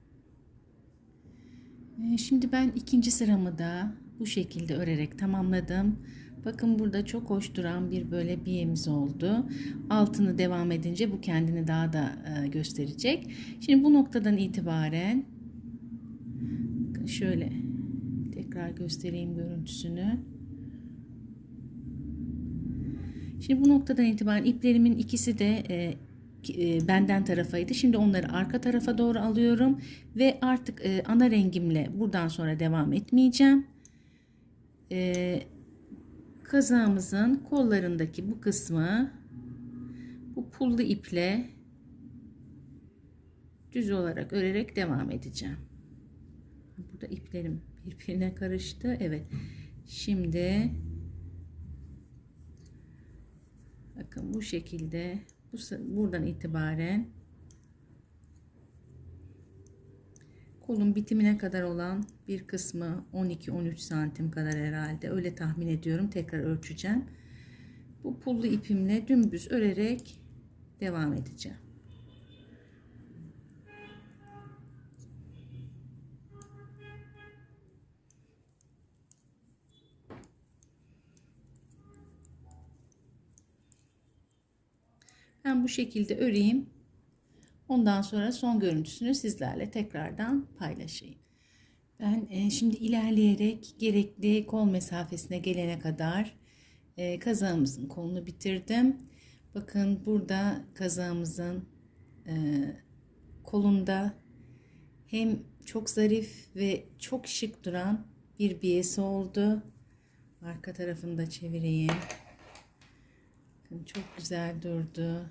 Speaker 1: Şimdi ben ikinci sıramı da bu şekilde örerek tamamladım. Bakın burada çok hoş duran bir böyle biyemiz oldu. Altını devam edince bu kendini daha da gösterecek. Şimdi bu noktadan itibaren şöyle tekrar göstereyim görüntüsünü. Şimdi bu noktadan itibaren iplerimin ikisi de benden tarafaydı. Şimdi onları arka tarafa doğru alıyorum ve artık ana rengimle buradan sonra devam etmeyeceğim. Kazağımızın kollarındaki bu kısmı bu pullu iple düz olarak örerek devam edeceğim. Burada iplerim birbirine karıştı. Evet. Şimdi bakın bu şekilde buradan itibaren kolun bitimine kadar olan bir kısmı 12-13 santim kadar herhalde, öyle tahmin ediyorum. Tekrar ölçeceğim. Bu pullu ipimle dümdüz örerek devam edeceğim. Ben bu şekilde öreyim. Ondan sonra son görüntüsünü sizlerle tekrardan paylaşayım. Ben şimdi ilerleyerek gerekli kol mesafesine gelene kadar kazağımızın kolunu bitirdim. Bakın burada kazağımızın kolunda hem çok zarif ve çok şık duran bir biyesi oldu. Arka tarafını da çevireyim. Bakın çok güzel durdu.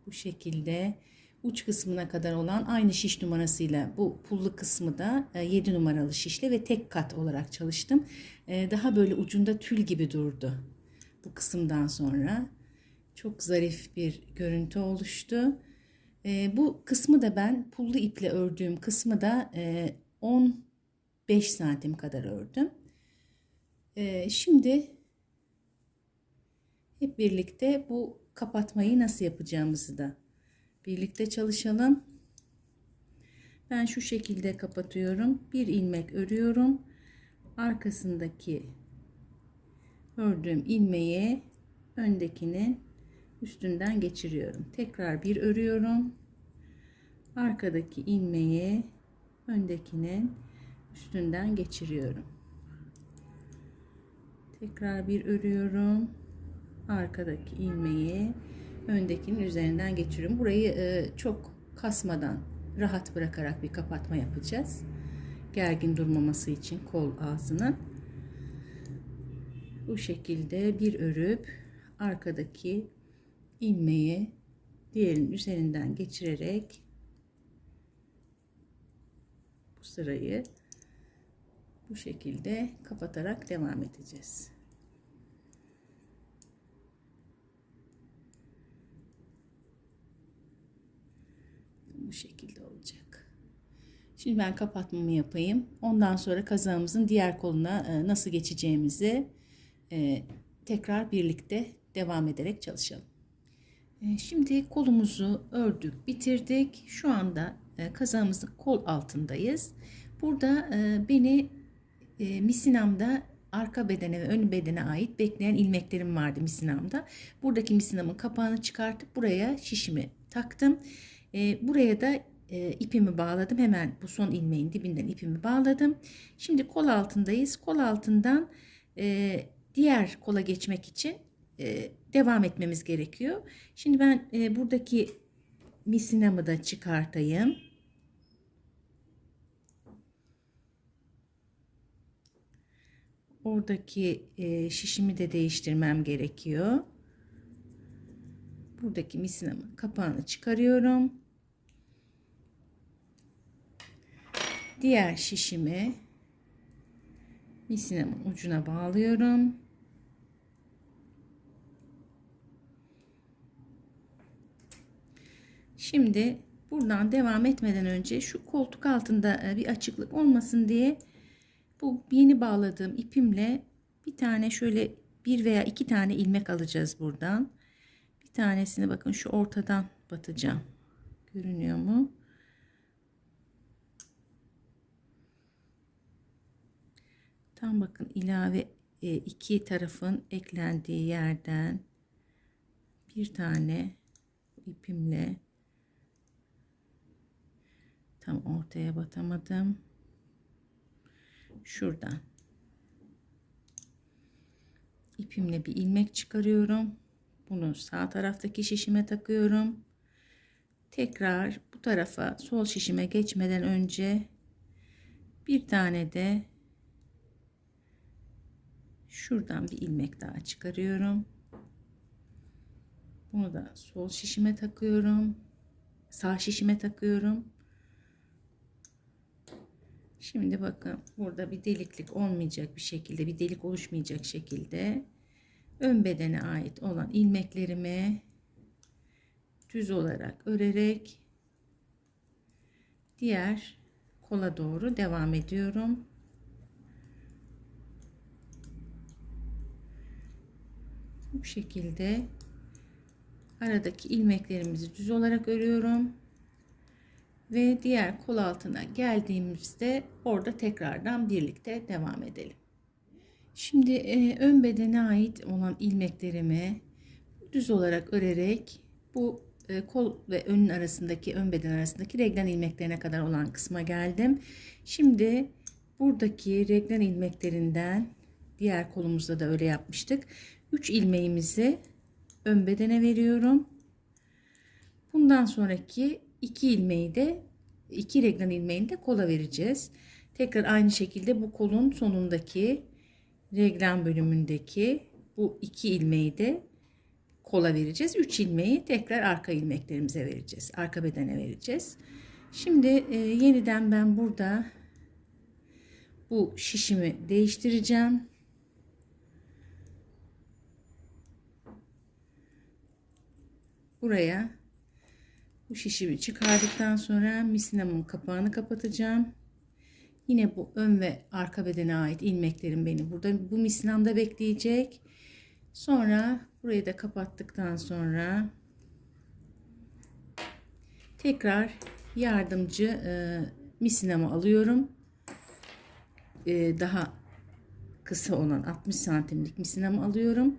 Speaker 1: Bu şekilde uç kısmına kadar olan aynı şiş numarasıyla bu pullu kısmı da 7 numaralı şişle ve tek kat olarak çalıştım. Daha böyle ucunda tül gibi durdu. Bu kısımdan sonra çok zarif bir görüntü oluştu. Bu kısmı da ben pullu iple ördüğüm kısmı da 15 santim kadar ördüm. Şimdi hep birlikte bu kapatmayı nasıl yapacağımızı da birlikte çalışalım. Ben şu şekilde kapatıyorum. Bir ilmek örüyorum. Arkasındaki ördüğüm ilmeği öndekinin üstünden geçiriyorum. Tekrar bir örüyorum. Arkadaki ilmeği öndekinin üstünden geçiriyorum. Tekrar bir örüyorum. Arkadaki ilmeği öndekinin üzerinden geçiriyorum. Burayı çok kasmadan, rahat bırakarak bir kapatma yapacağız. Gergin durmaması için kol ağzının. Bu şekilde bir örüp arkadaki ilmeği diğerinin üzerinden geçirerek bu sırayı bu şekilde kapatarak devam edeceğiz. Bu şekilde olacak. Şimdi ben kapatmamı yapayım. Ondan sonra kazağımızın diğer koluna nasıl geçeceğimizi tekrar birlikte devam ederek çalışalım. Şimdi kolumuzu ördük, bitirdik. Şu anda kazağımızın kol altındayız. Burada beni misinamda arka bedene ve ön bedene ait bekleyen ilmeklerim vardı misinamda. Buradaki misinamın kapağını çıkartıp buraya şişimi taktım. Buraya da ipimi bağladım. Hemen bu son ilmeğin dibinden ipimi bağladım. Şimdi kol altındayız. Kol altından diğer kola geçmek için devam etmemiz gerekiyor. Şimdi ben buradaki misinamı da çıkartayım. Oradaki şişimi de değiştirmem gerekiyor. Buradaki misinamın kapağını çıkarıyorum. Diğer şişimi misinamın ucuna bağlıyorum. Şimdi buradan devam etmeden önce şu koltuk altında bir açıklık olmasın diye bu yeni bağladığım ipimle bir tane şöyle bir veya iki tane ilmek alacağız buradan. Bir tanesini bakın şu ortadan batacağım. Görünüyor mu? Tam bakın ilave iki tarafın eklendiği yerden bir tane ipimle tam ortaya batamadım. Şuradan ipimle bir ilmek çıkarıyorum. Bunu sağ taraftaki şişime takıyorum. Tekrar bu tarafa sol şişime geçmeden önce bir tane de şuradan bir ilmek daha çıkarıyorum. Bunu da sol şişime takıyorum. Sağ şişime takıyorum. Şimdi bakın burada bir deliklik olmayacak bir şekilde, bir delik oluşmayacak şekilde ön bedene ait olan ilmeklerimi düz olarak örerek diğer kola doğru devam ediyorum. Bu şekilde aradaki ilmeklerimizi düz olarak örüyorum. Ve diğer kol altına geldiğimizde orada tekrardan birlikte devam edelim. Şimdi ön bedene ait olan ilmeklerimi düz olarak örerek bu kol ve önün arasındaki, ön beden arasındaki reglen ilmeklerine kadar olan kısma geldim. Şimdi buradaki reglen ilmeklerinden, diğer kolumuzda da öyle yapmıştık, 3 ilmeğimizi ön bedene veriyorum. Bundan sonraki 2 ilmeği de, 2 reglen ilmeğini de kola vereceğiz. Tekrar aynı şekilde bu kolun sonundaki reglen bölümündeki bu 2 ilmeği de kola vereceğiz. 3 ilmeği tekrar arka ilmeklerimize vereceğiz. Arka bedene vereceğiz. Şimdi yeniden ben burada bu şişimi değiştireceğim. Buraya bu şişimi çıkardıktan sonra misinamın kapağını kapatacağım. Yine bu ön ve arka bedene ait ilmeklerim beni burada bu misinamda bekleyecek. Sonra burayı da kapattıktan sonra tekrar yardımcı misinamı alıyorum. Daha kısa olan 60 santimlik misinamı alıyorum.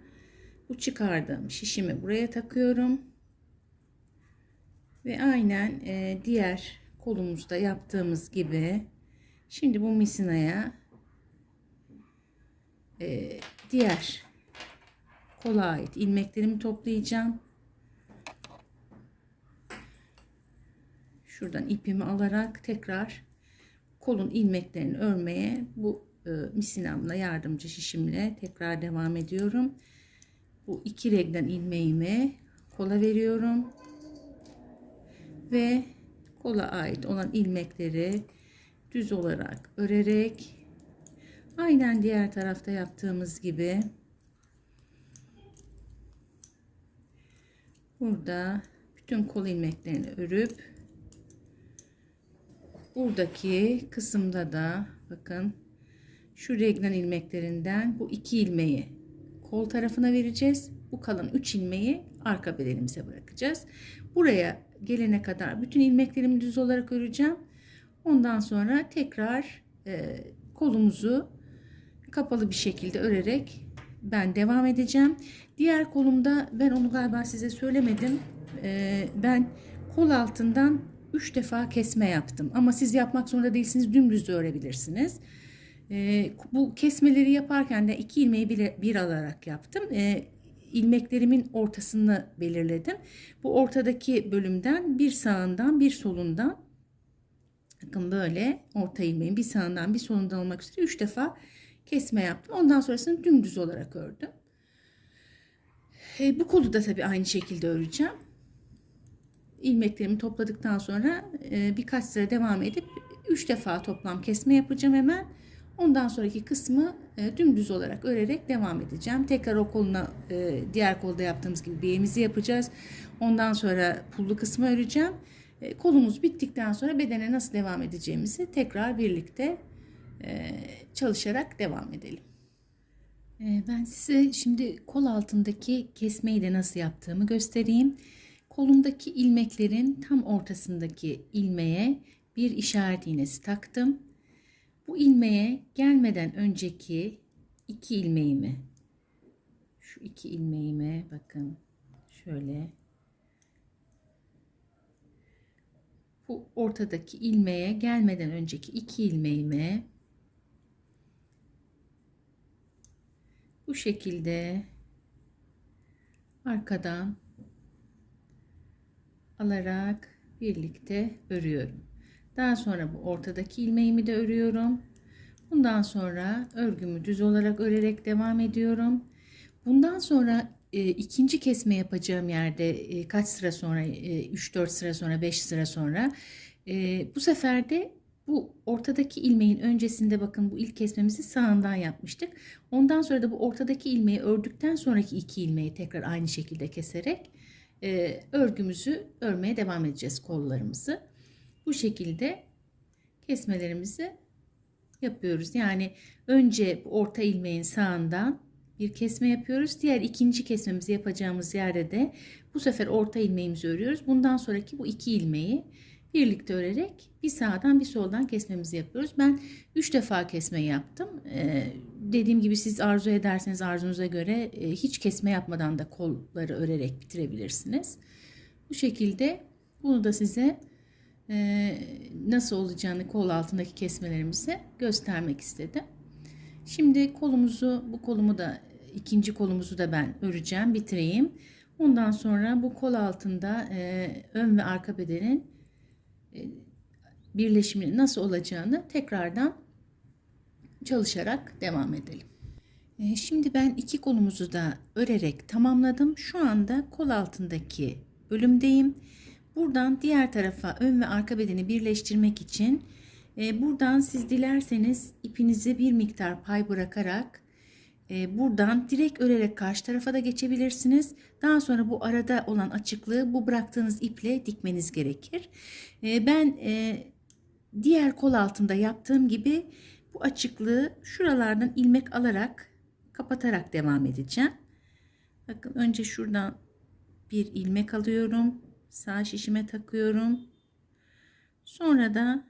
Speaker 1: Bu çıkardığım şişimi buraya takıyorum. Ve aynen diğer kolumuzda yaptığımız gibi şimdi bu misinaya diğer kola ait ilmeklerimi toplayacağım. Şuradan ipimi alarak tekrar kolun ilmeklerini örmeye bu misinamla, yardımcı şişimle tekrar devam ediyorum. Bu 2 reglen ilmeğimi kola veriyorum ve kola ait olan ilmekleri düz olarak örerek aynen diğer tarafta yaptığımız gibi burada bütün kol ilmeklerini örüp buradaki kısımda da bakın şu reglen ilmeklerinden bu 2 ilmeği kol tarafına vereceğiz. Bu kalan 3 ilmeği arka bedenimize bırakacağız. Buraya gelene kadar bütün ilmeklerimi düz olarak öreceğim. Ondan sonra tekrar kolumuzu kapalı bir şekilde örerek ben devam edeceğim. Diğer kolumda ben onu galiba size söylemedim. Ben kol altından 3 defa kesme yaptım. Ama siz yapmak zorunda değilsiniz. Dümdüz de örebilirsiniz. Bu kesmeleri yaparken de 2 ilmeği bir alarak yaptım. İlmeklerimin ortasını belirledim. Bu ortadaki bölümden bir sağından bir solundan, bakın böyle orta ilmeğin bir sağından bir solundan olmak üzere 3 defa kesme yaptım. Ondan sonrasını dümdüz olarak ördüm. Bu kolu da tabii aynı şekilde öreceğim. İlmeklerimi topladıktan sonra birkaç sıra devam edip 3 defa toplam kesme yapacağım hemen. Ondan sonraki kısmı dümdüz olarak örerek devam edeceğim. Tekrar o koluna diğer kolda yaptığımız gibi biğimizi yapacağız. Ondan sonra pullu kısmı öreceğim. Kolumuz bittikten sonra bedene nasıl devam edeceğimizi tekrar birlikte çalışarak devam edelim. Ben size şimdi kol altındaki kesmeyi de nasıl yaptığımı göstereyim. Kolumdaki ilmeklerin tam ortasındaki ilmeğe bir işaret iğnesi taktım. Bu ilmeğe gelmeden önceki 2 ilmeğimi, şu 2 ilmeğime bakın şöyle, bu ortadaki ilmeğe gelmeden önceki 2 ilmeğime bu şekilde arkadan alarak birlikte örüyorum. Daha sonra bu ortadaki ilmeğimi de örüyorum. Bundan sonra örgümü düz olarak örerek devam ediyorum. Bundan sonra ikinci kesme yapacağım yerde kaç sıra sonra, 3-4 sıra sonra, 5 sıra sonra bu sefer de bu ortadaki ilmeğin öncesinde bakın bu ilk kesmemizi sağından yapmıştık. Ondan sonra da bu ortadaki ilmeği ördükten sonraki 2 ilmeği tekrar aynı şekilde keserek örgümüzü örmeye devam edeceğiz, kollarımızı. Bu şekilde kesmelerimizi yapıyoruz. Yani önce bu orta ilmeğin sağından bir kesme yapıyoruz. Diğer ikinci kesmemizi yapacağımız yerde de bu sefer orta ilmeğimizi örüyoruz. Bundan sonraki bu 2 ilmeği birlikte örerek bir sağdan bir soldan kesmemizi yapıyoruz. Ben 3 defa kesme yaptım. Dediğim gibi siz arzu ederseniz arzunuza göre hiç kesme yapmadan da kolları örerek bitirebilirsiniz. Bu şekilde bunu da size nasıl olacağını kol altındaki kesmelerimizi göstermek istedim. Şimdi bu kolumu da ikinci kolumuzu da ben öreceğim, bitireyim. Ondan sonra bu kol altında ön ve arka bedenin birleşiminin nasıl olacağını tekrardan çalışarak devam edelim. Şimdi ben iki kolumuzu da örerek tamamladım. Şu anda kol altındaki bölümdeyim. Buradan diğer tarafa ön ve arka bedeni birleştirmek için buradan siz dilerseniz ipinizi bir miktar pay bırakarak buradan direkt örerek karşı tarafa da geçebilirsiniz. Daha sonra bu arada olan açıklığı bu bıraktığınız iple dikmeniz gerekir. Ben diğer kol altında yaptığım gibi bu açıklığı şuralardan ilmek alarak kapatarak devam edeceğim. Bakın önce şuradan bir ilmek alıyorum. Sağ şişime takıyorum. Sonra da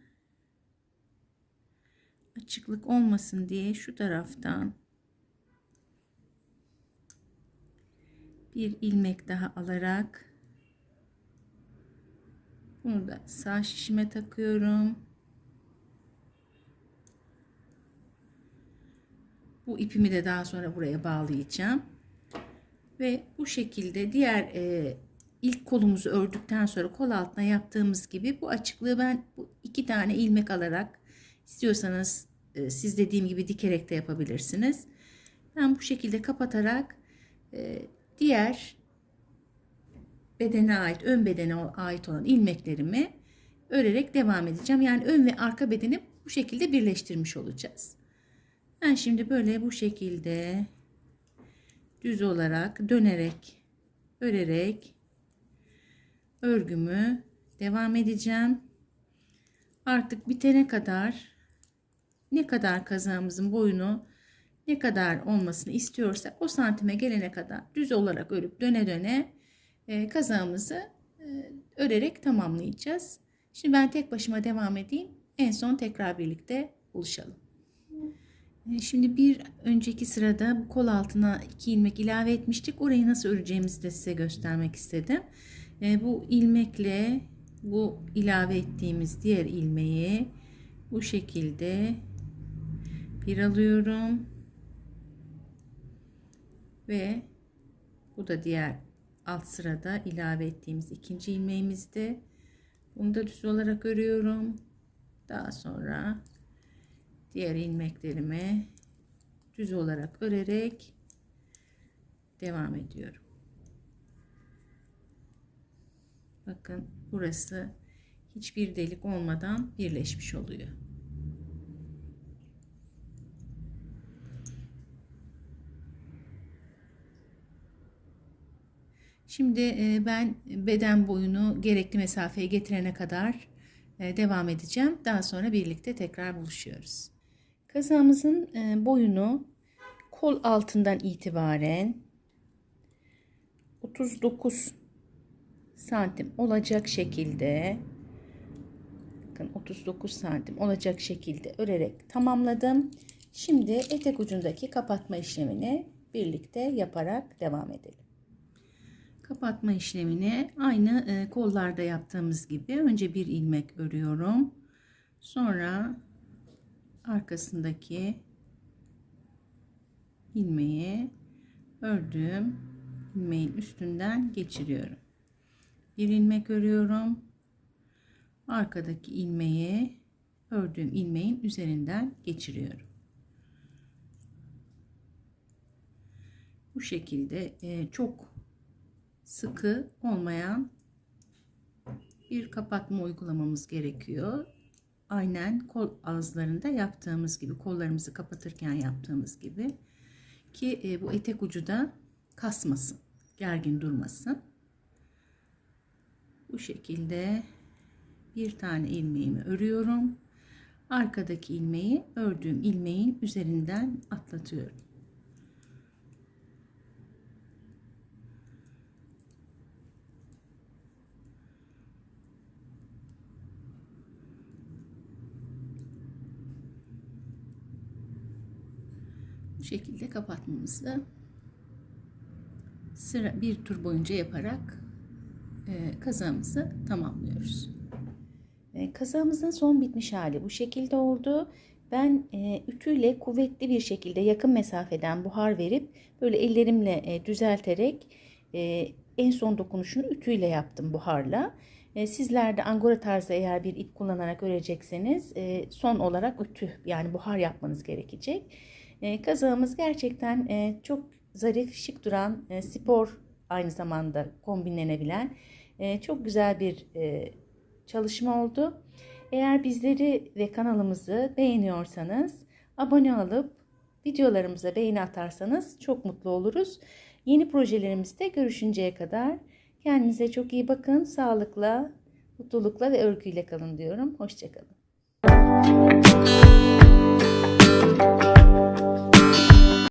Speaker 1: açıklık olmasın diye şu taraftan bir ilmek daha alarak bunu da sağ şişime takıyorum. Bu ipimi de daha sonra buraya bağlayacağım. Ve bu şekilde diğer ilk kolumuzu ördükten sonra kol altına yaptığımız gibi bu açıklığı ben bu iki tane ilmek alarak, istiyorsanız siz dediğim gibi dikerek de yapabilirsiniz. Ben bu şekilde kapatarak diğer bedene ait, ön bedene ait olan ilmeklerimi örerek devam edeceğim. Yani ön ve arka bedeni bu şekilde birleştirmiş olacağız. Ben şimdi böyle bu şekilde düz olarak dönerek örerek örgümü devam edeceğim. Artık bitene kadar ne kadar kazağımızın boyunu ne kadar olmasını istiyorsak o santime gelene kadar düz olarak örüp döne döne kazağımızı örerek tamamlayacağız. Şimdi ben tek başıma devam edeyim. En son tekrar birlikte buluşalım. Şimdi bir önceki sırada bu kol altına 2 ilmek ilave etmiştik. Orayı nasıl öreceğimizi de size göstermek istedim. Bu ilmekle bu ilave ettiğimiz diğer ilmeği bu şekilde bir alıyorum. Ve bu da diğer alt sırada ilave ettiğimiz ikinci ilmeğimizde. Bunu da düz olarak örüyorum. Daha sonra diğer ilmeklerimi düz olarak örerek devam ediyorum. Bakın burası hiçbir delik olmadan birleşmiş oluyor. Şimdi ben beden boyunu gerekli mesafeye getirene kadar devam edeceğim. Daha sonra birlikte tekrar buluşuyoruz. Kazağımızın boyunu kol altından itibaren 39 santim olacak şekilde, bakın 39 santim olacak şekilde örerek tamamladım. Şimdi etek ucundaki kapatma işlemini birlikte yaparak devam edelim. Kapatma işlemini aynı kollarda yaptığımız gibi önce bir ilmek örüyorum. Sonra arkasındaki ilmeği ördüğüm ilmeğin üstünden geçiriyorum. Bir ilmek örüyorum. Arkadaki ilmeği ördüğüm ilmeğin üzerinden geçiriyorum. Bu şekilde çok sıkı olmayan bir kapatma uygulamamız gerekiyor. Aynen kol ağızlarında yaptığımız gibi, kollarımızı kapatırken yaptığımız gibi, ki bu etek ucu da kasmasın, gergin durmasın. Bu şekilde bir tane ilmeğimi örüyorum. Arkadaki ilmeği ördüğüm ilmeğin üzerinden atlatıyorum. Bu şekilde kapatmamızı bir tur boyunca yaparak kazağımızı tamamlıyoruz. Kazağımızın son bitmiş hali bu şekilde oldu. Ben ütüyle kuvvetli bir şekilde yakın mesafeden buhar verip böyle ellerimle düzelterek en son dokunuşunu ütüyle yaptım buharla. Sizler de angora tarzı eğer bir ip kullanarak örecekseniz son olarak ütü yani buhar yapmanız gerekecek. Kazağımız gerçekten çok zarif, şık duran, spor aynı zamanda kombinlenebilen çok güzel bir çalışma oldu. Eğer bizleri ve kanalımızı beğeniyorsanız abone olup videolarımıza beğeni atarsanız çok mutlu oluruz. Yeni projelerimizde görüşünceye kadar kendinize çok iyi bakın. Sağlıkla, mutlulukla ve örgüyle kalın diyorum. Hoşça kalın.